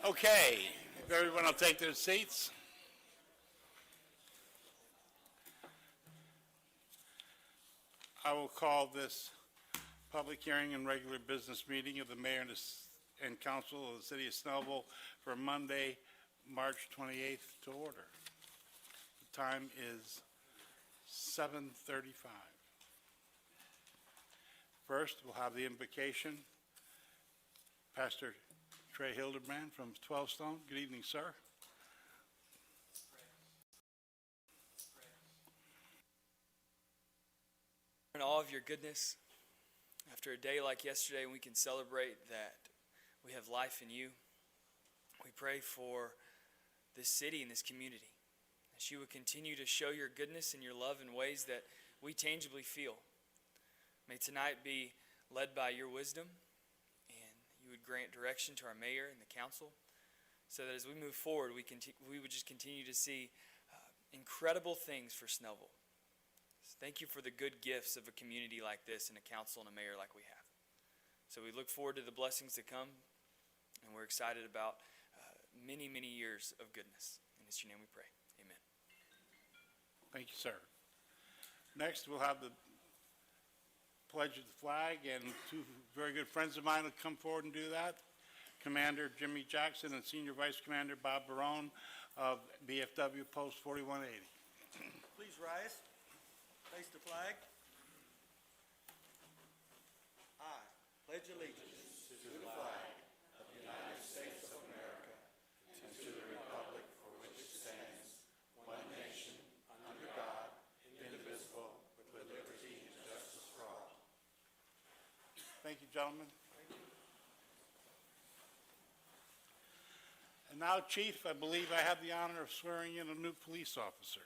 Okay, if everyone will take their seats. I will call this public hearing and regular business meeting of the mayor and council of the city of Snellville for Monday, March 28th to order. The time is 7:35. First, we'll have the invocation. Pastor Trey Hildebrand from 12 Stone. Good evening, sir. In all of your goodness, after a day like yesterday, we can celebrate that we have life in you. We pray for this city and this community, that you would continue to show your goodness and your love in ways that we tangibly feel. May tonight be led by your wisdom, and you would grant direction to our mayor and the council, so that as we move forward, we would just continue to see incredible things for Snellville. Thank you for the good gifts of a community like this and a council and a mayor like we have. So we look forward to the blessings to come, and we're excited about many, many years of goodness. And it's your name we pray. Amen. Thank you, sir. Next, we'll have the pledge of the flag, and two very good friends of mine will come forward and do that. Commander Jimmy Jackson and Senior Vice Commander Bob Barone of BFW Post 4180. Please rise. Face the flag. I pledge allegiance to the flag of the United States of America and to the republic for which it stands, one nation, under God, indivisible, with liberty and justice for all. Thank you, gentlemen. And now, Chief, I believe I have the honor of swearing in a new police officer.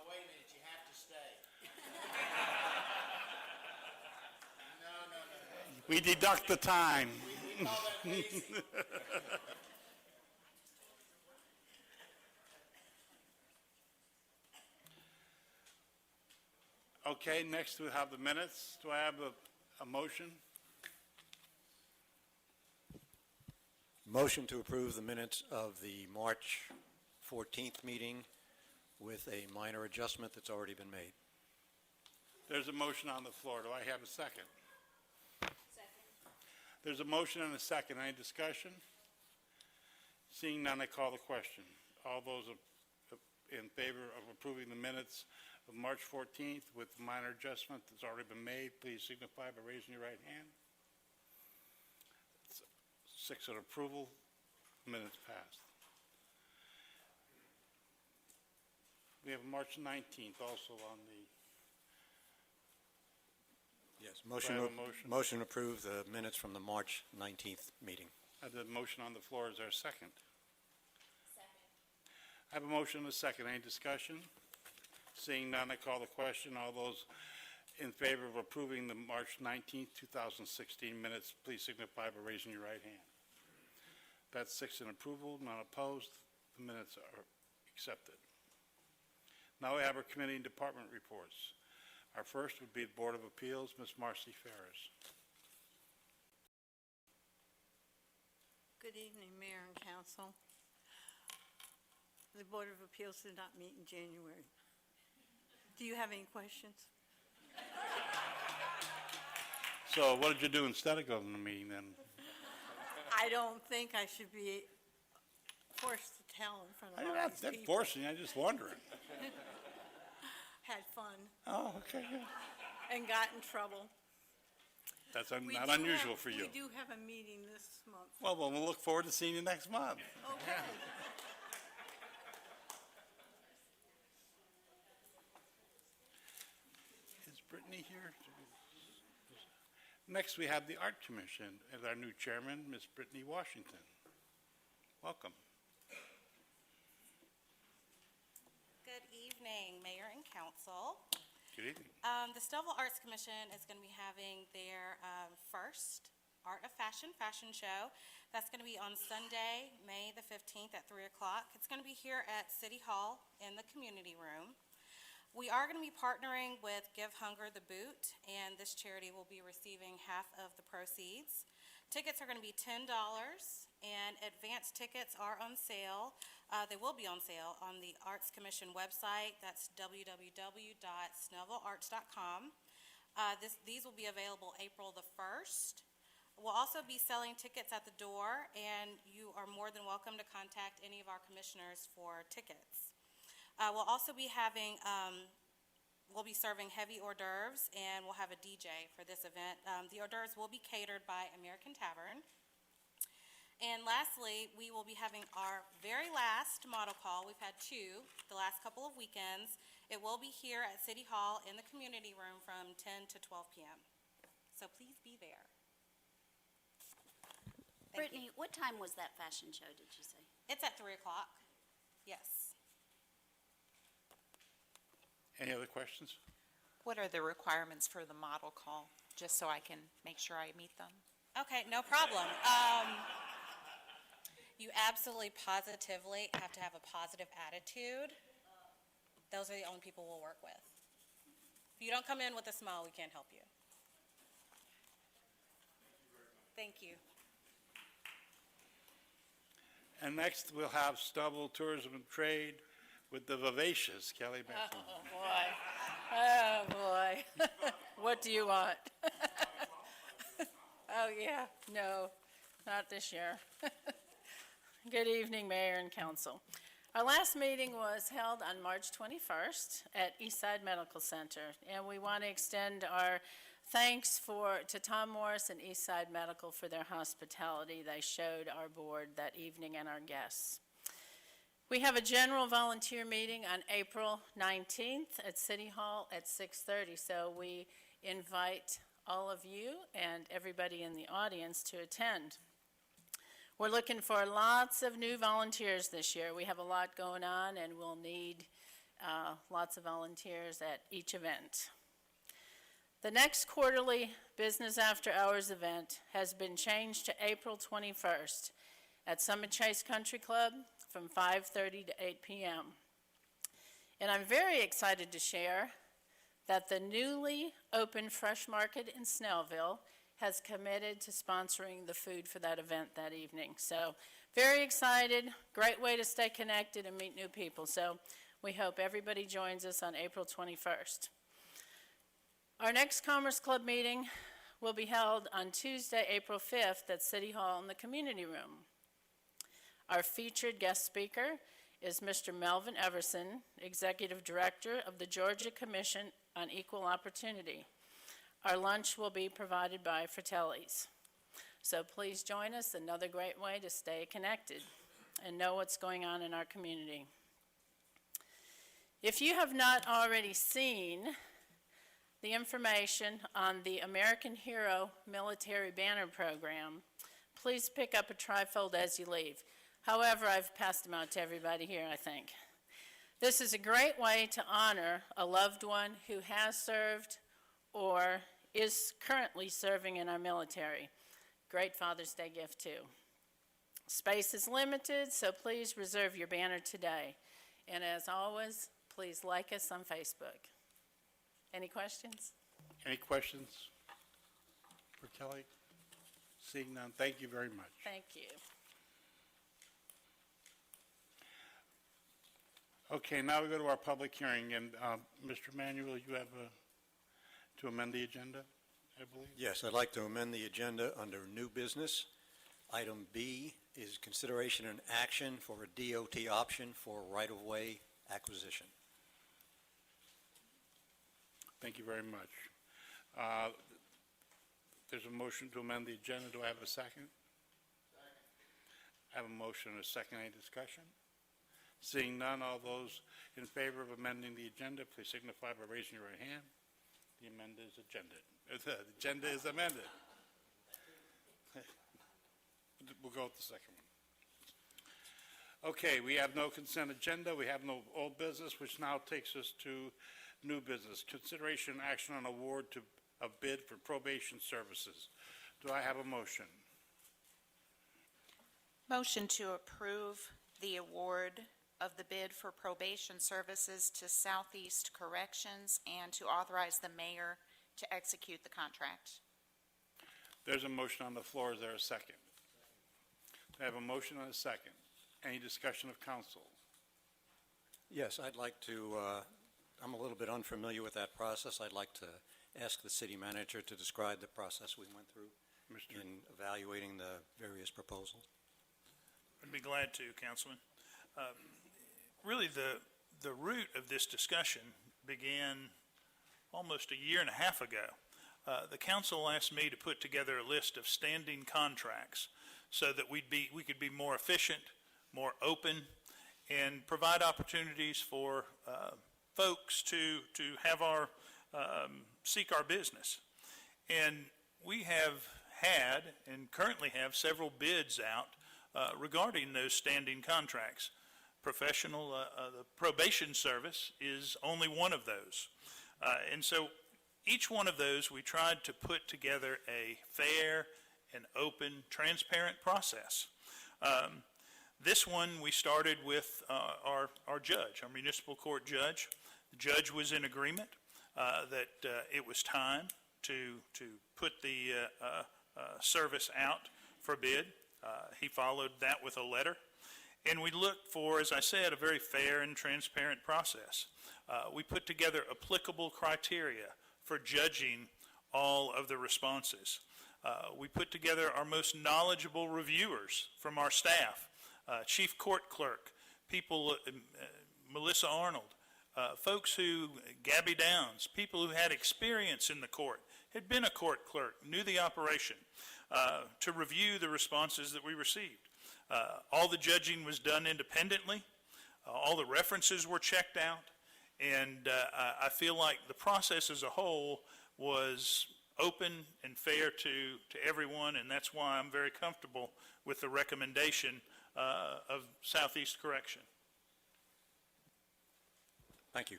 Wait a minute, you have to stay. No. We deduct the time. We call that easy. Okay, next we have the minutes. Do I have a motion? Motion to approve the minutes of the March 14th meeting with a minor adjustment that's already been made. There's a motion on the floor. Do I have a second? Second. There's a motion and a second. Any discussion? Seeing none, I call the question. All those in favor of approving the minutes of March 14th with the minor adjustment that's already been made, please signify by raising your right hand. 6 on approval. Minutes passed. We have March 19th also on the, Yes, Do I have a motion? motion to approve the minutes from the March 19th meeting. I have the motion on the floor. Is there a second? Second. I have a motion and a second. Any discussion? Seeing none, I call the question. All those in favor of approving the March 19th, 2016 minutes, please signify by raising your right hand. That's 6 in approval, none opposed. The minutes are accepted. Now we have our committee and department reports. Our first would be the Board of Appeals, Ms. Marcy Ferris. Good evening, Mayor and Council. The Board of Appeals did not meet in January. Do you have any questions? So what did you do instead of going to the meeting then? I don't think I should be forced to tell in front I of didn't all have these that people. forcing, I just wondering. Had fun Oh, okay, good. and got in trouble. That's We not do unusual have- for you. We do have a meeting this month. Well, we'll look forward to seeing you next month. Okay. Is Brittany here? Next, we have the Art Commission as our new chairman, Ms. Brittany Washington. Welcome. Good evening, Mayor and Council. Good evening. The Snellville Arts Commission is going to be having their first Art of Fashion show. That's going to be on Sunday, May the 15th at 3 o'clock. It's going to be here at City Hall in the community room. We are going to be partnering with Give Hunger the Boot, and this charity will be receiving half of the proceeds. Tickets are going to be $10, and advance tickets are on sale. They will be on sale on the Arts Commission website. That's www.snellvillearts.com. These will be available April the 1st. We'll also be selling tickets at the door, and you are more than welcome to contact any of our commissioners for tickets. We'll also be having, we'll be serving heavy hors d'oeuvres, and we'll have a DJ for this event. The hors d'oeuvres will be catered by American Tavern. And lastly, we will be having our very last model call. We've had 2 the last couple of weekends. It will be here at City Hall in the community room from 10 to 12 p.m. So please be there. Thank you. Brittany, what time was that fashion show, did you say? It's at 3 o'clock. Yes. Any other questions? What are the requirements for the model call, just so I can make sure I meet them? Okay, no problem. You absolutely positively have to have a positive attitude. Those are the only people we'll work with. If you don't come in with a smile, we can't help you. Thank you. And next, we'll have Snellville Tourism and Trade with the vivacious Kelly Benson. Oh, boy. What do you want? Oh, yeah, no, not this year. Good evening, Mayor and Council. Our last meeting was held on March 21st at Eastside Medical Center, and we want to extend our thanks to Tom Morris and Eastside Medical for their hospitality they showed our board that evening and our guests. We have a general volunteer meeting on April 19th at City Hall at 6:30, so we invite all of you and everybody in the audience to attend. We're looking for lots of new volunteers this year. We have a lot going on, and we'll need lots of volunteers at each event. The next quarterly Business After Hours event has been changed to April 21st at Summit Chase Country Club from 5:30 to 8 p.m. And I'm very excited to share that the newly opened Fresh Market in Snellville has committed to sponsoring the food for that event that evening. So very excited, great way to stay connected and meet new people. So we hope everybody joins us on April 21st. Our next Commerce Club meeting will be held on Tuesday, April 5th at City Hall in the community room. Our featured guest speaker is Mr. Melvin Everson, Executive Director of the Georgia Commission on Equal Opportunity. Our lunch will be provided by Fratelli's. So please join us, another great way to stay connected. and know what's going on in our community. If you have not already seen the information on the American Hero Military Banner Program, please pick up a trifold as you leave. However, I've passed them out to everybody here, I think. This is a great way to honor a loved one who has served or is currently serving in our military. Great Father's Day gift, too. Space is limited, so please reserve your banner today. And as always, please like us on Facebook. Any questions? Any questions for Kelly? Seeing none, thank you very much. Thank you. Okay, now we go to our public hearing, and Mr. Manuel, you have to amend the agenda, I believe? Yes, I'd like to amend the agenda under new business. Item B is consideration and action for a DOT option for right-of-way acquisition. Thank you very much. There's a motion to amend the agenda. Do I have a second? Second. I have a motion and a second. Any discussion? Seeing none, all those in favor of amending the agenda, please signify by raising your right hand. The amendment is agended. The agenda is amended. We'll go with the second one. Okay, we have no consent agenda. We have no old business, which now takes us to new business. Consideration and action on award of bid for probation services. Do I have a motion? Motion to approve the award of the bid for probation services to Southeast Corrections and to authorize the mayor to execute the contract. There's a motion on the floor. Is there a second? I have a motion and a second. Any discussion of council? Yes, I'd like to, I'm a little bit unfamiliar with that process. I'd like to ask the city manager to describe the process we went through in evaluating the various proposals. I'd be glad to, Councilman. Really, the root of this discussion began almost a year and a half ago. The council asked me to put together a list of standing contracts so that we could be more efficient, more open, and provide opportunities for folks to have seek our business. And we have had and currently have several bids out regarding those standing contracts. The probation service is only one of those. And so each one of those we tried to put together a fair and open, transparent process. This one we started with our judge, our municipal court judge. The judge was in agreement that it was time to put the service out for bid. He followed that with a letter. And we looked for, as I said, a very fair and transparent process. We put together applicable criteria for judging all of the responses. We put together our most knowledgeable reviewers from our staff, chief court clerk, people, Melissa Arnold, folks who, Gabby Downs, people who had experience in the court, had been a court clerk, knew the operation, to review the responses that we received. All the judging was done independently. All the references were checked out. And I feel like the process as a whole was open and fair to everyone, and that's why I'm very comfortable with the recommendation of Southeast Correction. Thank you.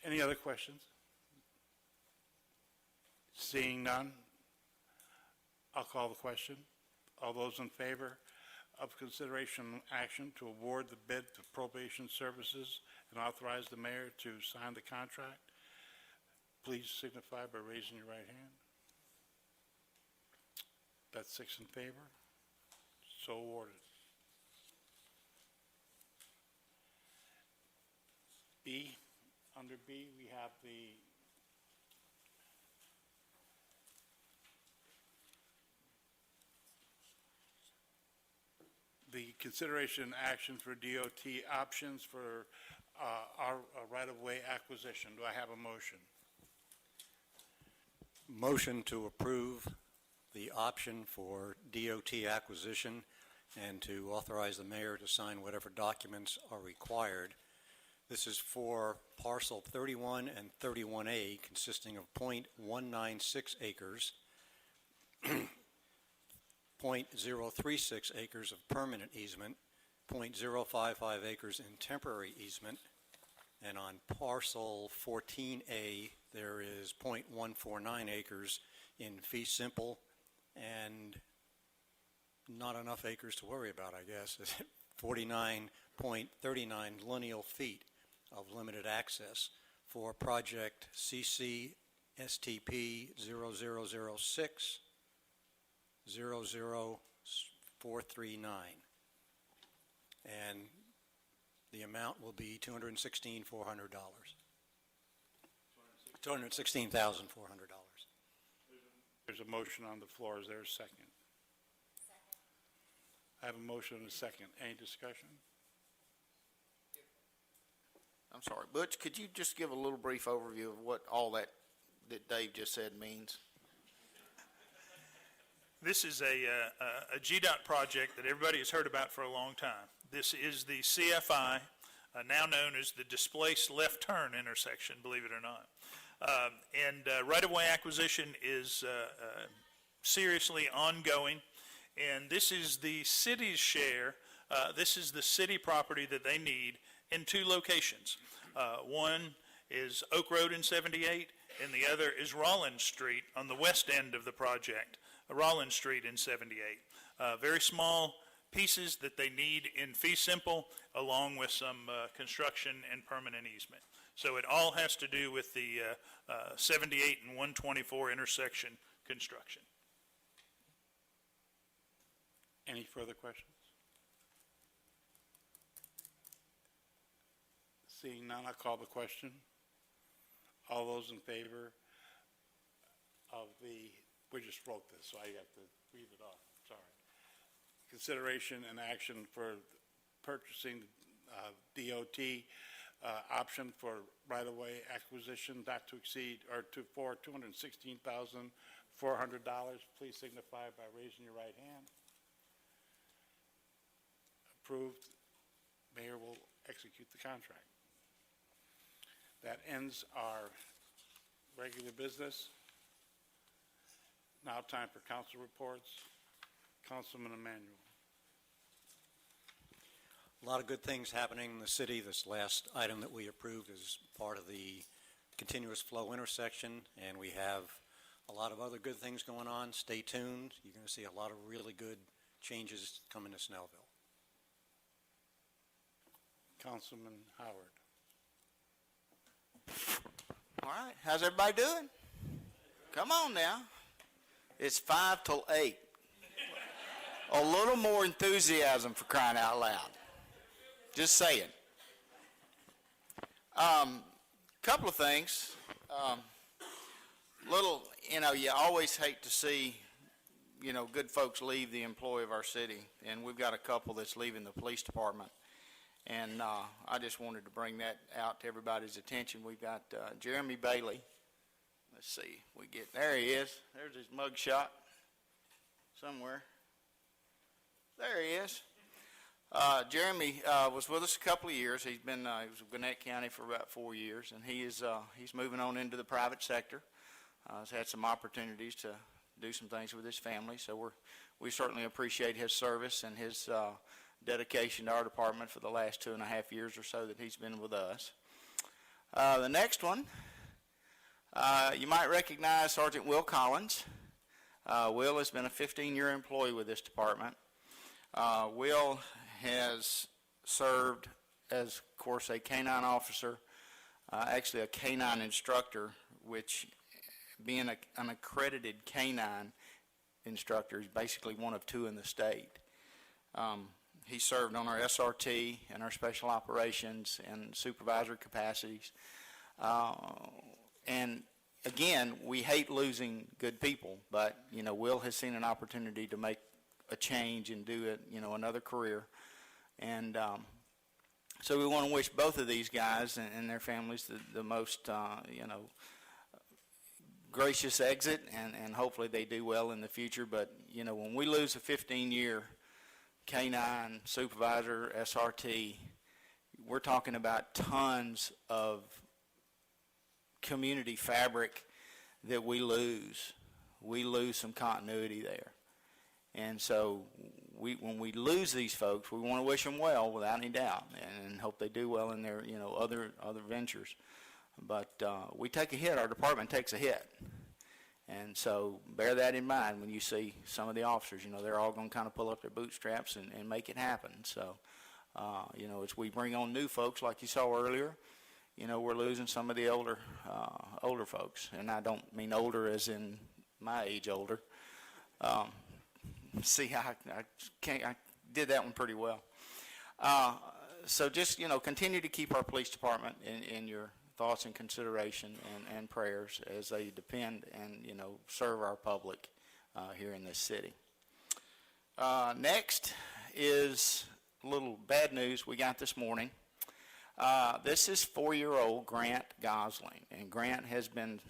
Any other questions? Seeing none, I'll call the question. All those in favor of consideration and action to award the bid to probation services and authorize the mayor to sign the contract, please signify by raising your right hand. That's 6 in favor. So awarded. B, under B, we have the consideration and action for DOT options for our right-of-way acquisition. Do I have a motion? Motion to approve the option for DOT acquisition and to authorize the mayor to sign whatever documents are required. This is for parcel 31 and 31A, consisting of .196 acres, .036 acres of permanent easement, .055 acres in temporary easement, and on parcel 14A, there is .149 acres in fee simple, and not enough acres to worry about, I guess. 49.39 lineal feet of limited access for project CC STP 0006 00439. And the amount will be $216,400. $216,400. There's a motion on the floor. Is there a second? I have a motion and a second. Any discussion? I'm sorry, Butch, could you just give a little brief overview of what all that Dave just said means? This is a GDOT project that everybody has heard about for a long time. This is the CFI, now known as the Displaced Left Turn Intersection, believe it or not. Right-of-way acquisition is seriously ongoing, and this is the city's share. This is the city property that they need in two locations. One is Oak Road in 78, and the other is Rollins Street on the west end of the project, Rollins Street in 78. Very small pieces that they need in fee simple, along with some construction and permanent easement. So it all has to do with the 78 and 124 intersection construction. Any further questions? Seeing none, I'll call the question. All those in favor of we just wrote this, so I have to read it off, sorry. Consideration and action for purchasing DOT option for right-of-way acquisition not to exceed, or for $216,400. Please signify by raising your right hand. Approved. Mayor will execute the contract. That ends our regular business. Now time for council reports. Councilman Emanuel. A lot of good things happening in the city. This last item that we approved is part of the continuous flow intersection, and we have a lot of other good things going on. Stay tuned. You're going to see a lot of really good changes coming to Snellville. Councilman Howard. All right, how's everybody doing? Come on now. It's 5 till 8. A little more enthusiasm, for crying out loud. Just saying. Couple of things. You always hate to see, good folks leave the employ of our city, and we've got a couple that's leaving the police department. And I just wanted to bring that out to everybody's attention. We've got Jeremy Bailey. Let's see, there he is. There's his mug shot somewhere. There he is. Jeremy was with us a couple of years. He was with Gwinnett County for about 4 years, and he's moving on into the private sector. He's had some opportunities to do some things with his family, so we certainly appreciate his service and his dedication to our department for the last 2.5 years or so that he's been with us. The next one, you might recognize Sergeant Will Collins. Will has been a 15-year employee with this department. Will has served as, of course, a canine officer, actually a canine instructor, which being an accredited canine instructor is basically one of 2 in the state. He served on our SRT and our special operations and supervisory capacities. And again, we hate losing good people, but, Will has seen an opportunity to make a change and do it, another career. And so we want to wish both of these guys and their families the most, gracious exit, and hopefully they do well in the future. But, when we lose a 15-year K-9, supervisor, SRT, we're talking about tons of community fabric that we lose. We lose some continuity there. And so when we lose these folks, we want to wish them well without any doubt and hope they do well in their, other ventures. But we take a hit. Our department takes a hit. And so bear that in mind when you see some of the officers. They're all going to kind of pull up their bootstraps and make it happen. So, as we bring on new folks like you saw earlier, we're losing some of the older folks. And I don't mean older as in my age older. See, I did that one pretty well. So just, continue to keep our police department in your thoughts and consideration and prayers as they depend and, serve our public here in this city. Next is a little bad news we got this morning. This is 4-year-old Grant Gosling, and Grant has been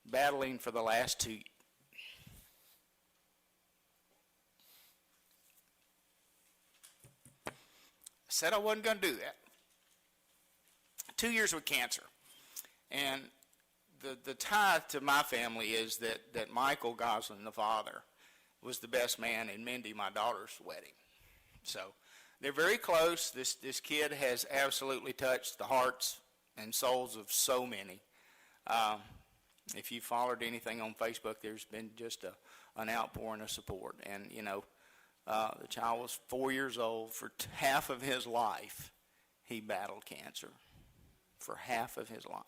battling for the last 2 years. I said I wasn't going to do that. 2 years with cancer. And the tie to my family is that Michael Gosling, the father, was the best man in Mindy, my daughter's wedding. So they're very close. This kid has absolutely touched the hearts and souls of so many. If you followed anything on Facebook, there's been just an outpouring of support. And, the child was 4 years old. For half of his life, he battled cancer. For half of his life.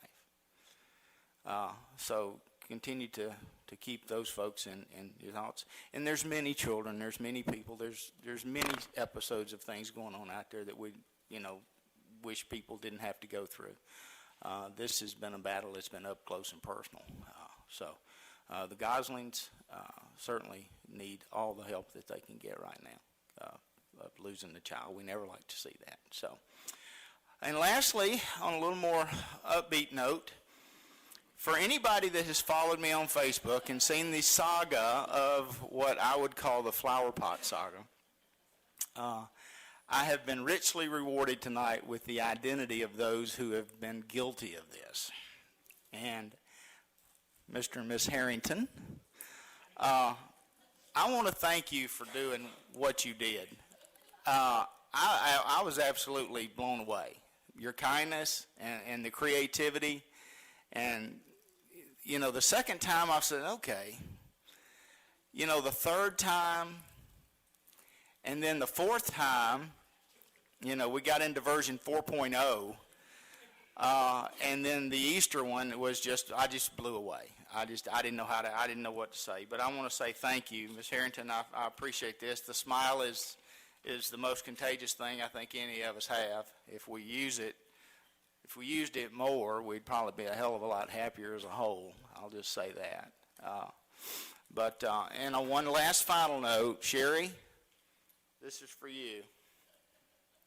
So continue to keep those folks in your thoughts. And there's many children, there's many people, there's many episodes of things going on out there that we, wish people didn't have to go through. This has been a battle that's been up close and personal. So the Goslings certainly need all the help that they can get right now of losing the child. We never like to see that. So, and lastly, on a little more upbeat note, for anybody that has followed me on Facebook and seen the saga of what I would call the flower pot saga, I have been richly rewarded tonight with the identity of those who have been guilty of this. And Mr. and Ms. Harrington, I want to thank you for doing what you did. I was absolutely blown away. Your kindness and the creativity. And, the second time I said, okay. The third time, and then the fourth time, we got into version 4.0. And then the Easter one was I just blew away. I didn't know what to say. But I want to say thank you, Ms. Harrington. I appreciate this. The smile is the most contagious thing I think any of us have. If we used it more, we'd probably be a hell of a lot happier as a whole. I'll just say that. And on one last final note, Sherry, this is for you.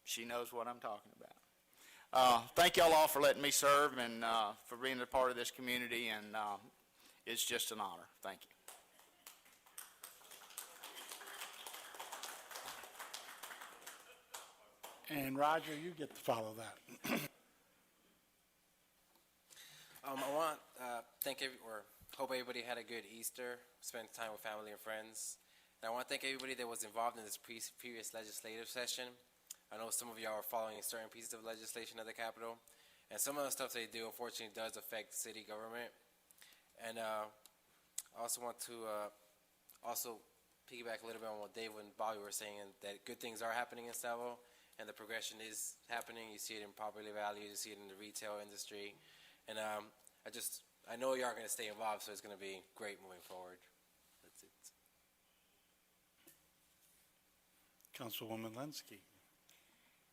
She knows what I'm talking about. Thank y'all all for letting me serve and for being a part of this community, and it's just an honor. Thank you. And Roger, you get to follow that. I want to hope everybody had a good Easter, spent time with family and friends. And I want to thank everybody that was involved in this previous legislative session. I know some of y'all are following certain pieces of legislation at the Capitol, and some of the stuff they do, unfortunately, does affect city government. And I also want to also piggyback a little bit on what Dave and Bobby were saying, that good things are happening in Snellville, and the progression is happening. You see it in property values, you see it in the retail industry, and I know you are going to stay involved, so it's going to be great moving forward. That's it. Councilwoman Lenski.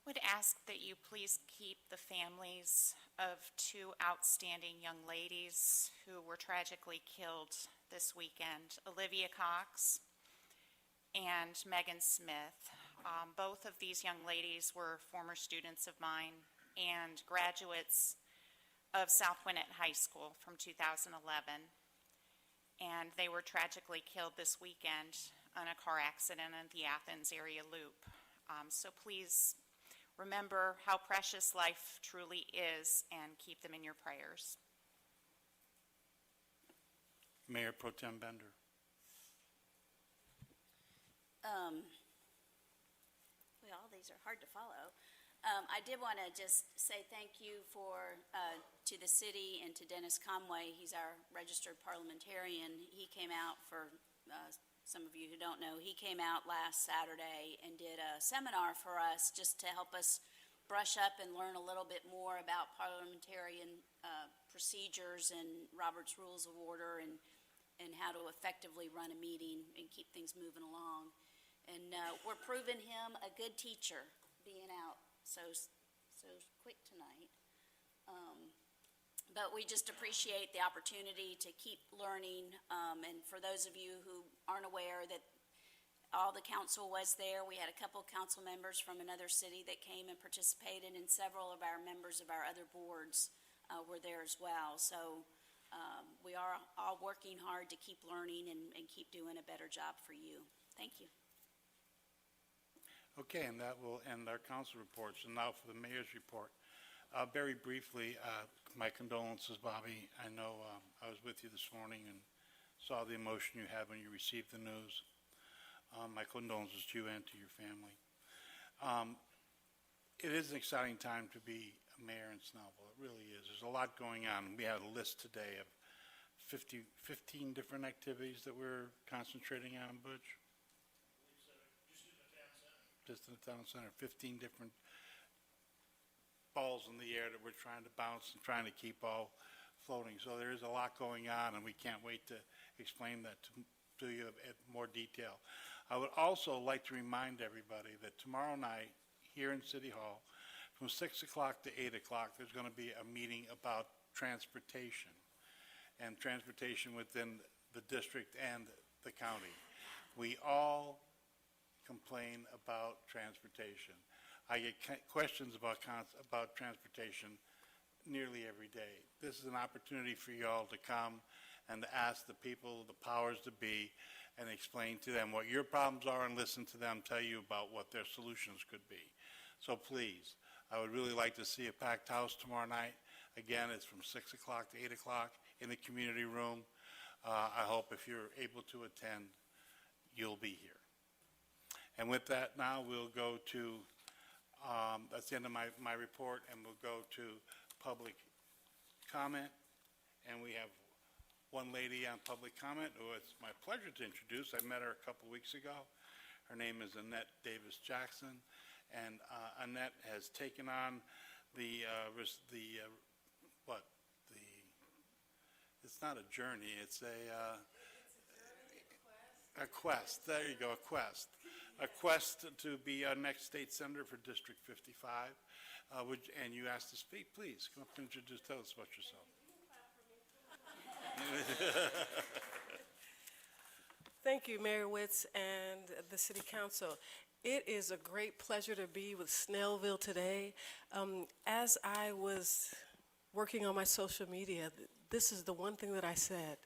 Would ask that you please keep the families of two outstanding young ladies who were tragically killed this weekend, Olivia Cox and Megan Smith. Both of these young ladies were former students of mine and graduates of South Gwinnett High School from 2011. And they were tragically killed this weekend in a car accident at the Athens area loop. So please remember how precious life truly is and keep them in your prayers. Mayor Pro Tem Bender. Well, all these are hard to follow. I did want to just say thank you to the city and to Dennis Conway. He's our registered parliamentarian. He came out for, some of you who don't know, he came out last Saturday and did a seminar for us just to help us brush up and learn a little bit more about parliamentarian procedures and Robert's Rules of Order and how to effectively run a meeting and keep things moving along. And we're proving him a good teacher, being out so quick tonight. But we just appreciate the opportunity to keep learning. And for those of you who aren't aware that all the council was there, we had a couple council members from another city that came and participated, and several of our members of our other boards were there as well. So we are all working hard to keep learning and keep doing a better job for you. Thank you. Okay, and that will end our council reports. And now for the mayor's report. Very briefly, my condolences, Bobby. I know I was with you this morning and saw the emotion you had when you received the news. My condolences to you and to your family. It is an exciting time to be a mayor in Snellville. It really is. There's a lot going on. We had a list today of 15 different activities that we're concentrating on, Butch. Just in the town center, 15 different balls in the air that we're trying to bounce and trying to keep all floating. So there is a lot going on, and we can't wait to explain that to you in more detail. I would also like to remind everybody that tomorrow night here in City Hall, from 6 o'clock to 8 o'clock, there's going to be a meeting about transportation and transportation within the district and the county. We all complain about transportation. I get questions about transportation nearly every day. This is an opportunity for you all to come and to ask the people, the powers to be, and explain to them what your problems are and listen to them tell you about what their solutions could be. So please, I would really like to see a packed house tomorrow night. Again, it's from 6 o'clock to 8 o'clock in the community room. I hope if you're able to attend, you'll be here. And with that, now we'll go to, that's the end of my report, and we'll go to public comment. And we have one lady on public comment who it's my pleasure to introduce. I met her a couple weeks ago. Her name is Annette Davis Jackson, and Annette has taken on it's not a journey, it's a quest. There you go, a quest. A quest to be our next state senator for District 55. And you asked to speak. Please come up and tell us about yourself. Thank you, Mayor Witz and the City Council. It is a great pleasure to be with Snellville today. As I was working on my social media, this is the one thing that I said.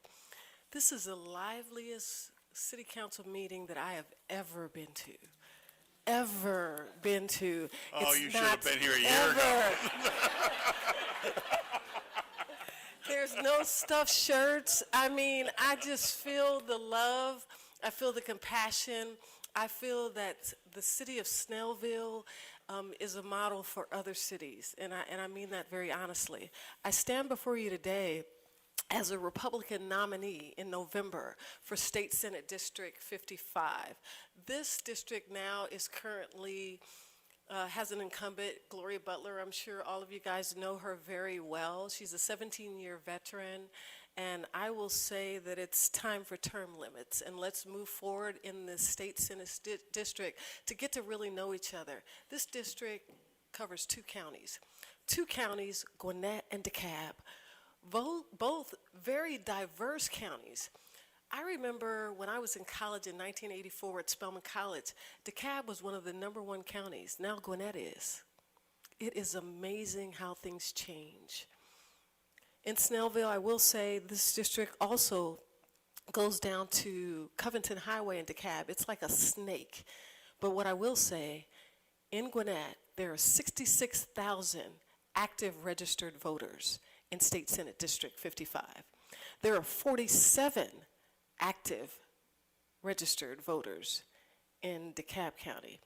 This is the liveliest City Council meeting that I have ever been to. Oh, you should have been here a year ago. There's no stuffed shirts. I mean, I just feel the love. I feel the compassion. I feel that the city of Snellville is a model for other cities, and I mean that very honestly. I stand before you today as a Republican nominee in November for State Senate District 55. This district now is currently has an incumbent, Gloria Butler. I'm sure all of you guys know her very well. She's a 17-year veteran, and I will say that it's time for term limits, and let's move forward in this State Senate district to get to really know each other. This district covers two counties, Gwinnett and DeKalb, both very diverse counties. I remember when I was in college in 1984 at Spelman College, DeKalb was one of the #1 counties. Now Gwinnett is. It is amazing how things change. In Snellville, I will say this district also goes down to Covington Highway in DeKalb. It's like a snake. But what I will say, in Gwinnett, there are 66,000 active registered voters in State Senate District 55. There are 47 active registered voters in DeKalb County.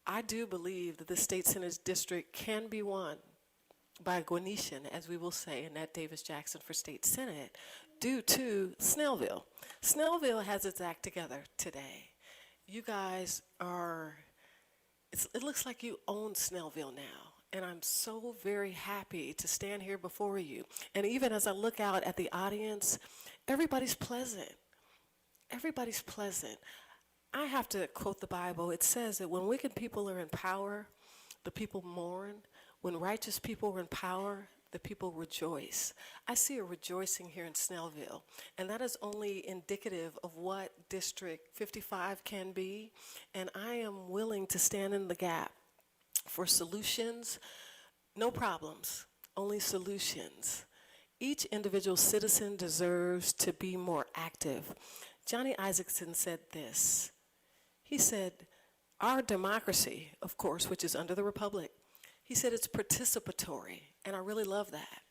I do believe that the State Senate District can be won by a Gwinnetian, as we will say, Annette Davis Jackson for State Senate, due to Snellville. Snellville has its act together today. You guys are, it looks like you own Snellville now. And I'm so very happy to stand here before you. And even as I look out at the audience, everybody's pleasant. Everybody's pleasant. I have to quote the Bible. It says that when wicked people are in power, the people mourn. When righteous people are in power, the people rejoice. I see a rejoicing here in Snellville, and that is only indicative of what District 55 can be, and I am willing to stand in the gap for solutions, no problems, only solutions. Each individual citizen deserves to be more active. Johnny Isaacson said this. He said, our democracy, of course, which is under the Republic, he said it's participatory, and I really love that.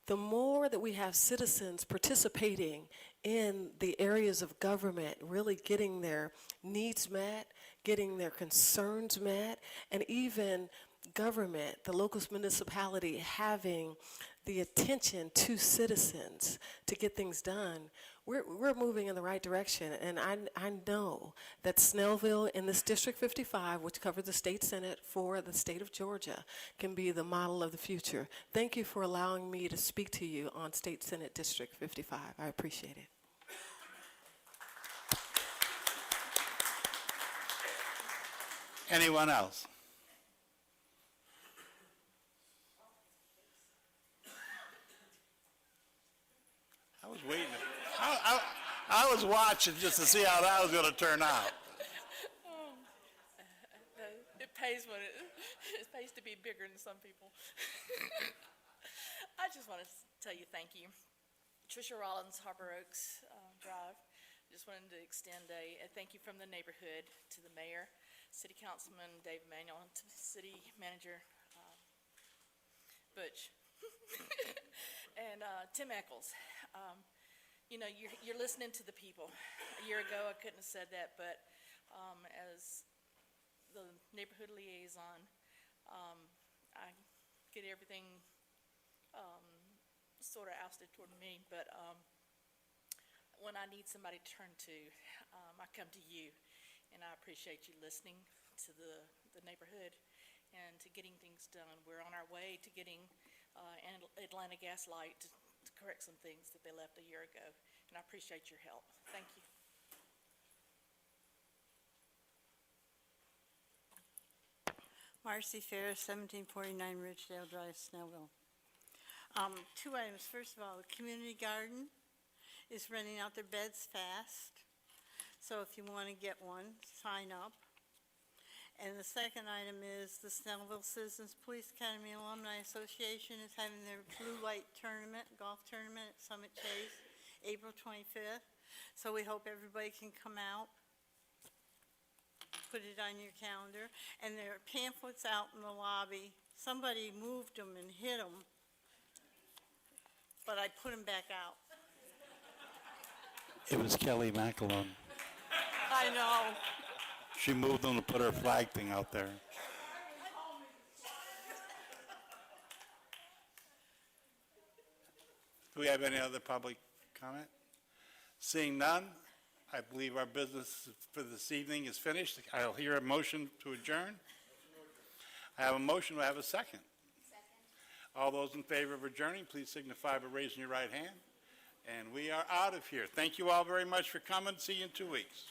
The more that we have citizens participating in the areas of government, really getting their needs met, getting their concerns met, and even government, the local municipality having the attention to citizens to get things done, we're moving in the right direction. And I know that Snellville in this District 55, which covers the state senate for the state of Georgia, can be the model of the future. Thank you for allowing me to speak to you on State Senate District 55. I appreciate it. Anyone else? I was waiting. I was watching just to see how that was going to turn out. It pays when it pays to be bigger than some people. I just want to tell you thank you. Tricia Rollins, Harbor Oaks Drive. Just wanted to extend a thank you from the neighborhood to the mayor, City Councilman Dave Manuel, and to City Manager Butch, and Tim Eccles. You know, you're listening to the people. A year ago, I couldn't have said that, but as the neighborhood liaison, I get everything sort of ousted toward me, but when I need somebody to turn to, I come to you, and I appreciate you listening to the neighborhood and to getting things done. We're on our way to getting Atlanta Gas Light to correct some things that they left a year ago, and I appreciate your help. Thank you. Marcy Ferris, 1749 Ridgedale Drive, Snellville. Two items. First of all, the community garden is renting out their beds fast. So if you want to get one, sign up. And the second item is the Snellville Citizens Police Academy Alumni Association is having their Blue Light Tournament, golf tournament at Summit Chase, April 25th. So we hope everybody can come out. Put it on your calendar. And there are pamphlets out in the lobby. Somebody moved them and hid them, but I put them back out. It was Kelly McAlone. I know. She moved them to put her flag thing out there. Do we have any other public comment? Seeing none, I believe our business for this evening is finished. I'll hear a motion to adjourn. I have a motion. Do I have a second? Second. All those in favor of adjourning, please signify by raising your right hand. And we are out of here. Thank you all very much for coming. See you in 2 weeks.